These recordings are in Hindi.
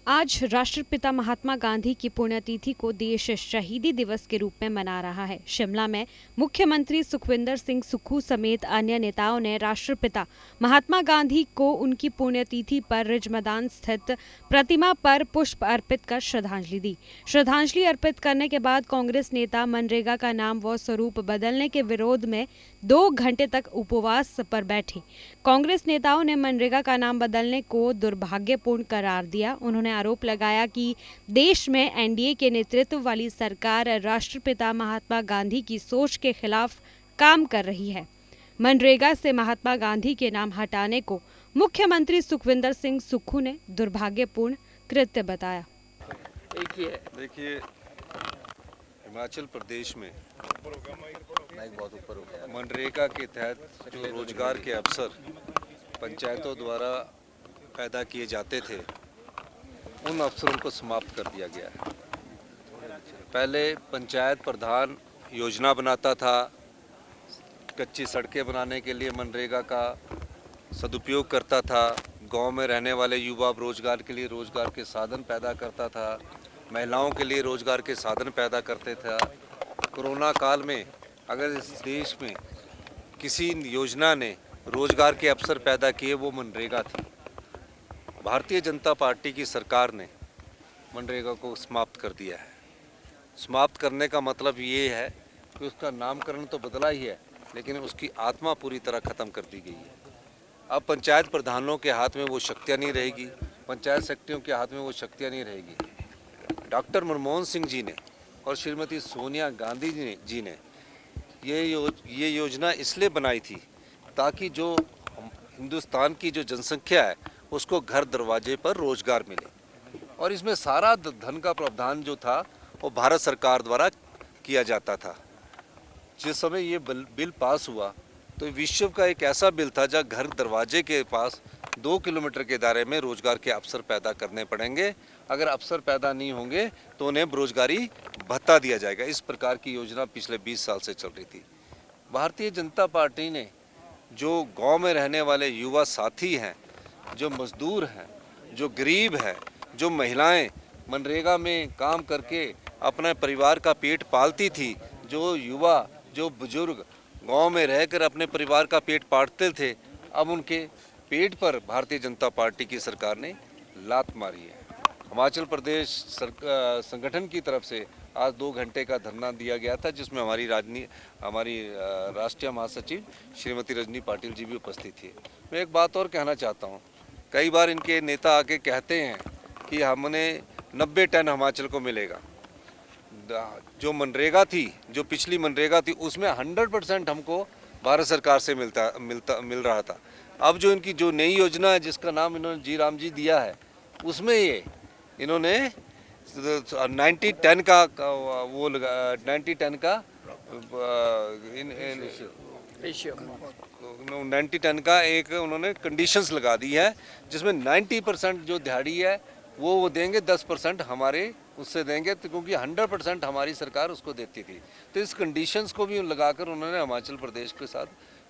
आज राष्ट्रपिता महात्मा गांधी की पुण्यतिथि को देश शहीदी दिवस के रूप में मना रहा है। शिमला में मुख्यमंत्री सुखविंदर सिंह सुक्खू समेत अन्य नेताओं ने राष्ट्रपिता महात्मा गांधी को उनकी पुण्यतिथि पर रिज मैदान स्थित प्रतिमा पर पुष्प अर्पित कर श्रद्धांजलि दी। श्रद्धांजलि अर्पित करने के बाद कांग्रेस नेता मनरेगा का नाम व स्वरूप बदलने के विरोध में 2 घंटे तक उपवास पर बैठे। कांग्रेस नेताओं ने मनरेगा का नाम बदलने को दुर्भाग्यपूर्ण करार दिया। उन्होंने आरोप लगाया कि देश में एनडीए के नेतृत्व वाली सरकार राष्ट्रपिता महात्मा गांधी की सोच के खिलाफ काम कर रही है। मनरेगा से महात्मा गांधी के नाम हटाने को मुख्यमंत्री सुखविंदर सिंह सुक्खू ने दुर्भाग्यपूर्ण कृत्य बताया। देखिए, हिमाचल प्रदेश में मनरेगा के तहत जो रोजगार के अवसर पंचायतों द्वारा पैदा किए जाते थे, उन अवसरों को समाप्त कर दिया गया है। पहले पंचायत प्रधान योजना बनाता था, कच्ची सड़कें बनाने के लिए मनरेगा का सदुपयोग करता था, गांव में रहने वाले युवा रोजगार के लिए रोजगार के साधन पैदा करता था, महिलाओं के लिए रोजगार के साधन पैदा करते थे। कोरोना काल में अगर इस देश में किसी योजना ने रोजगार के अवसर पैदा किए, वो मनरेगा थी। भारतीय जनता पार्टी की सरकार ने मनरेगा को समाप्त कर दिया है। समाप्त करने का मतलब ये है कि उसका नामकरण तो बदला ही है, लेकिन उसकी आत्मा पूरी तरह ख़त्म कर दी गई है। अब पंचायत प्रधानों के हाथ में वो शक्तियाँ नहीं रहेगी, पंचायत सेक्रेटरियों के हाथ में वो शक्तियाँ नहीं रहेगी। डॉक्टर मनमोहन सिंह जी ने और श्रीमती सोनिया गांधी जी ने ये योजना इसलिए बनाई थी ताकि जो हिंदुस्तान की जो जनसंख्या है उसको घर दरवाजे पर रोजगार मिले, और इसमें सारा धन का प्रावधान जो था वो भारत सरकार द्वारा किया जाता था। जिस समय ये बिल पास हुआ तो विश्व का एक ऐसा बिल था जहाँ घर दरवाजे के पास 2 किलोमीटर के दायरे में रोजगार के अवसर पैदा करने पड़ेंगे। अगर अवसर पैदा नहीं होंगे तो उन्हें बेरोजगारी भत्ता दिया जाएगा। इस प्रकार की योजना पिछले 20 साल से चल रही थी। भारतीय जनता पार्टी ने जो गांव में रहने वाले युवा साथी हैं, जो मजदूर हैं, जो गरीब हैं, जो महिलाएं मनरेगा में काम करके अपने परिवार का पेट पालती थी, जो युवा, जो बुजुर्ग गांव में रहकर अपने परिवार का पेट पालते थे, अब उनके पेट पर भारतीय जनता पार्टी की सरकार ने लात मारी है। हिमाचल प्रदेश संगठन की तरफ से आज 2 घंटे का धरना दिया गया था, जिसमें हमारी राष्ट्रीय महासचिव श्रीमती रजनी पाटिल जी भी उपस्थित थी। मैं एक बात और कहना चाहता हूँ, कई बार इनके नेता आके कहते हैं कि हमने 90 टन हिमाचल को मिलेगा। जो मनरेगा थी, जो पिछली मनरेगा थी, उसमें 100% हमको भारत सरकार से मिल रहा था। अब जो इनकी जो नई योजना है जिसका नाम इन्होंने जी राम जी दिया है, उसमें ये इन्होंने 90 टन का वो 90 टन का 90 टन का एक उन्होंने कंडीशंस लगा दी है, जिसमें 90% जो दिहाड़ी है वो देंगे, 10% हमारे उससे देंगे, तो क्योंकि 100% हमारी सरकार उसको देती थी। तो इस कंडीशंस को भी लगाकर उन्होंने हिमाचल प्रदेश के साथ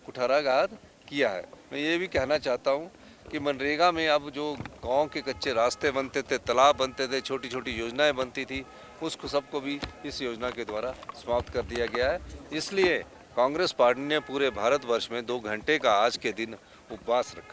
कुठाराघात किया है। मैं ये भी कहना चाहता हूँ कि मनरेगा में अब जो गांव के कच्चे रास्ते बनते थे, तालाब बनते थे, छोटी छोटी योजनाएं बनती थी, उसको सबको भी इस योजना के द्वारा समाप्त कर दिया गया है। इसलिए कांग्रेस पार्टी ने पूरे भारतवर्ष में 2 घंटे का आज के दिन उपवास रखा।